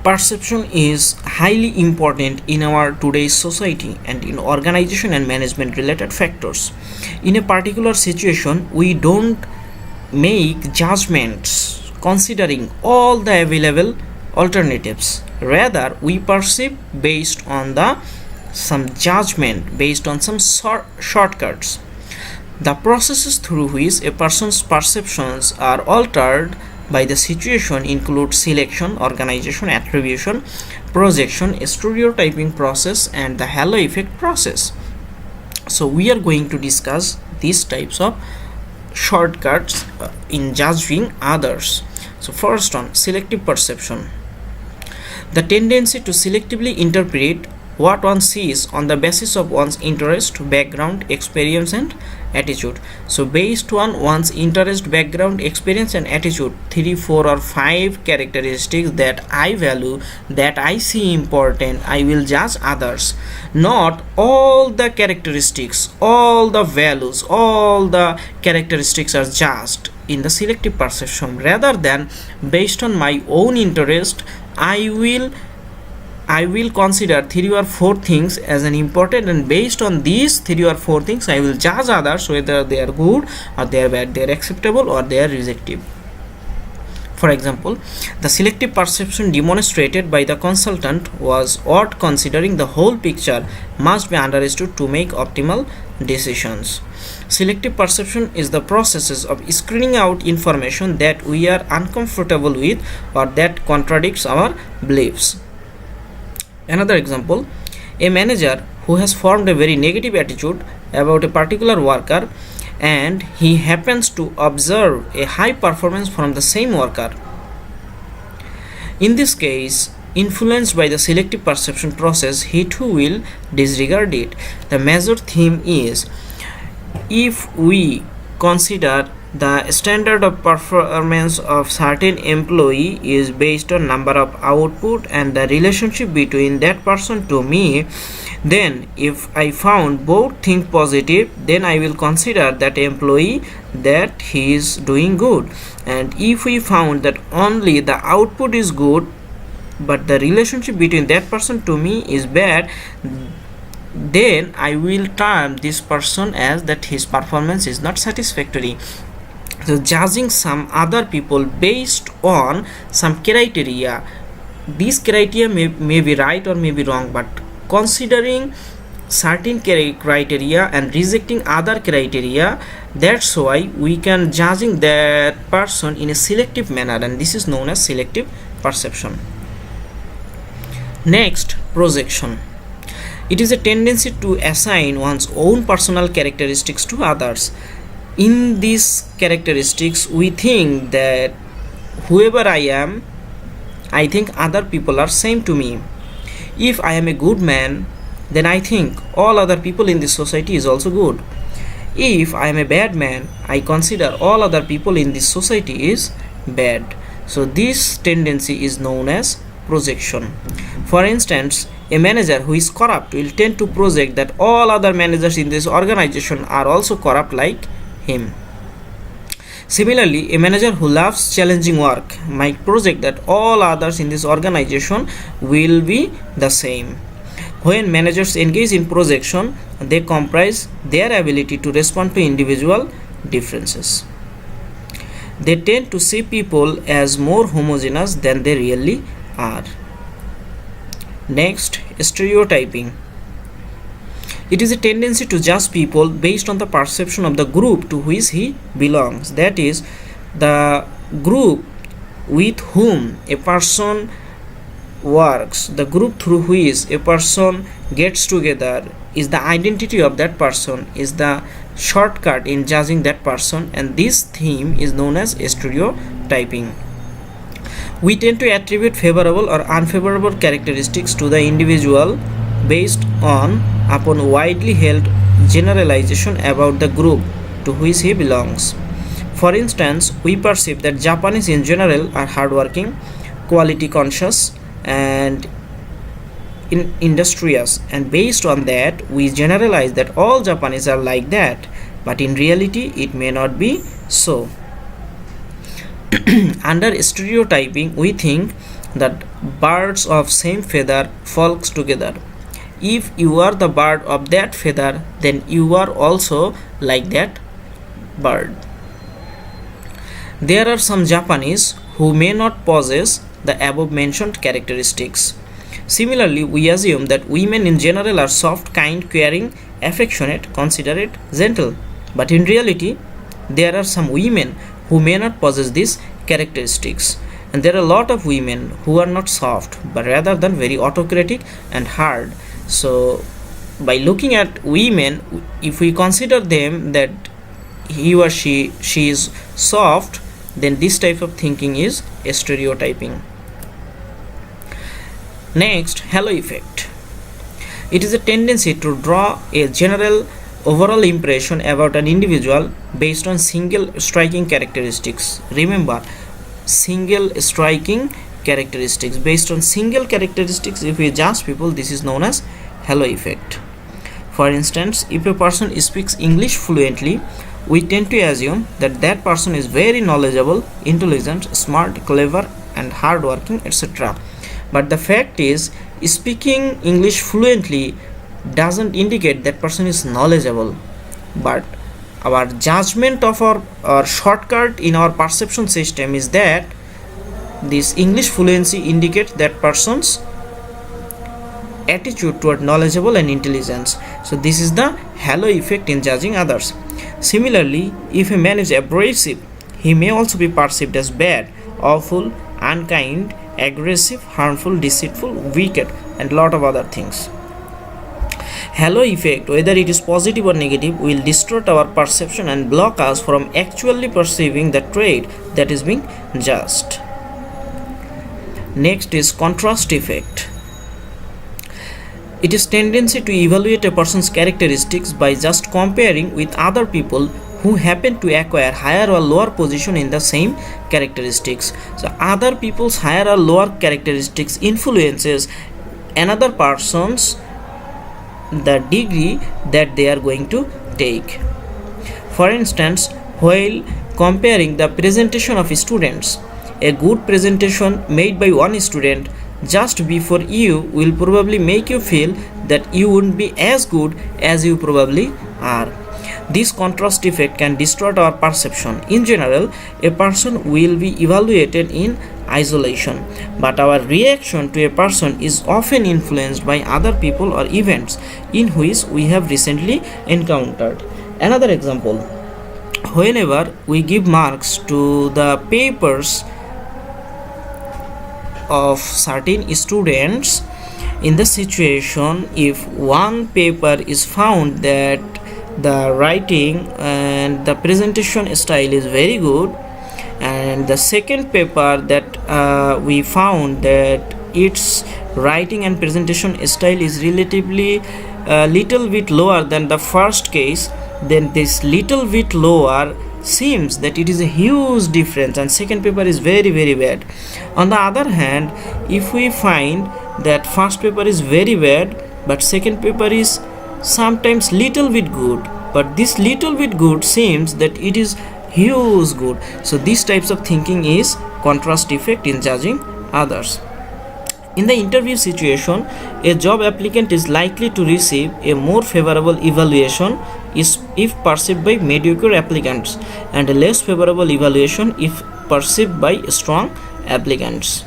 Perception is highly important in our today's society and in organization and management related factors. In a particular situation, we don't make judgments considering all the available alternatives. Rather, we perceive based on the some judgment based on some shortcuts. The processes through which a person's perceptions are altered by the situation include selection, organization, attribution, projection, stereotyping process, and the halo effect process. So we are going to discuss these types of shortcuts in judging others. So first on selective perception. The tendency to selectively interpret what one sees on the basis of one's interest, background, experience, and attitude. So based on one's interest, background, experience, and attitude, 3, 4, or 5 characteristics that I value, that I see important, I will judge others. Not all the characteristics, all the values, all the characteristics are judged in the selective perception. Rather than based on my own interest, I will consider 3 or 4 things as an important, and based on these 3 or 4 things I will judge others whether they are good or they are bad, they are acceptable or they are rejective. For example, the selective perception demonstrated by the consultant was what considering the whole picture must be understood to make optimal decisions. Selective perception is the process of screening out information that we are uncomfortable with or that contradicts our beliefs. Another example, a manager who has formed a very negative attitude about a particular worker and he happens to observe a high performance from the same worker. In this case, influenced by the selective perception process, he too will disregard it. The major theme is, if we consider the standard of performance of certain employee is based on number of output and the relationship between that person to me, then if I found both things positive, then I will consider that employee that he is doing good. And if we found that only the output is good but the relationship between that person to me is bad, then I will term this person as that his performance is not satisfactory. So judging some other people based on some criteria, these criteria may be right or may be wrong, but considering certain criteria and rejecting other criteria, that's why we can judging that person in a selective manner, and this is known as selective perception. Next, projection. It is a tendency to assign one's own personal characteristics to others. In these characteristics, we think that whoever I am, I think other people are same to me. If I am a good man, then I think all other people in this society is also good. If I am a bad man, I consider all other people in this society is bad. So this tendency is known as projection. For instance, a manager who is corrupt will tend to project that all other managers in this organization are also corrupt like him. Similarly, a manager who loves challenging work might project that all others in this organization will be the same. When managers engage in projection, they comprise their ability to respond to individual differences. They tend to see people as more homogeneous than they really are. Next, stereotyping. It is a tendency to judge people based on the perception of the group to which he belongs. That is, the group with whom a person works, the group through which a person gets together is the identity of that person, is the shortcut in judging that person, and this theme is known as stereotyping. We tend to attribute favorable or unfavorable characteristics to the individual based upon widely held generalization about the group to which he belongs. For instance, we perceive that Japanese in general are hardworking, quality conscious, and industrious, and based on that we generalize that all Japanese are like that, but in reality it may not be so. Under stereotyping, we think that birds of same feather flocks together. If you are the bird of that feather, then you are also like that bird. There are some Japanese who may not possess the above mentioned characteristics. Similarly, we assume that women in general are soft, kind, caring, affectionate, considerate, gentle. But in reality, there are some women who may not possess these characteristics. And there are a lot of women who are not soft, but rather than very autocratic and hard. So, by looking at women, if we consider them that he or she is soft, then this type of thinking is a stereotyping. Next, halo effect. It is a tendency to draw a general overall impression about an individual based on single striking characteristics. Remember, single striking characteristics. Based on single characteristics, if we judge people, this is known as halo effect. For instance, if a person speaks English fluently, we tend to assume that that person is very knowledgeable, intelligent, smart, clever, and hardworking, etc. But the fact is, speaking English fluently doesn't indicate that person is knowledgeable. But our judgment of our shortcut in our perception system is that this English fluency indicates that person's attitude toward knowledgeable and intelligence. So this is the halo effect in judging others. Similarly, if a man is abrasive, he may also be perceived as bad, awful, unkind, aggressive, harmful, deceitful, wicked, and lot of other things. Halo effect, whether it is positive or negative, will distort our perception and block us from actually perceiving the trait that is being judged. Next is contrast effect. It is tendency to evaluate a person's characteristics by just comparing with other people who happen to acquire higher or lower position in the same characteristics. So other people's higher or lower characteristics influences another person's the degree that they are going to take. For instance, while comparing the presentation of students, a good presentation made by one student just before you will probably make you feel that you wouldn't be as good as you probably are. This contrast effect can distort our perception. In general, a person will be evaluated in isolation, but our reaction to a person is often influenced by other people or events in which we have recently encountered. Another example, whenever we give marks to the papers of certain students, in the situation if one paper is found that the writing and the presentation style is very good, and the second paper that we found that its writing and presentation style is relatively little bit lower than the first case, then this little bit lower seems that it is a huge difference and second paper is very bad. On the other hand, if we find that first paper is very bad but second paper is sometimes little bit good, but this little bit good seems that it is huge good. So these types of thinking is contrast effect in judging others. In the interview situation, a job applicant is likely to receive a more favorable evaluation if perceived by mediocre applicants and a less favorable evaluation if perceived by strong applicants.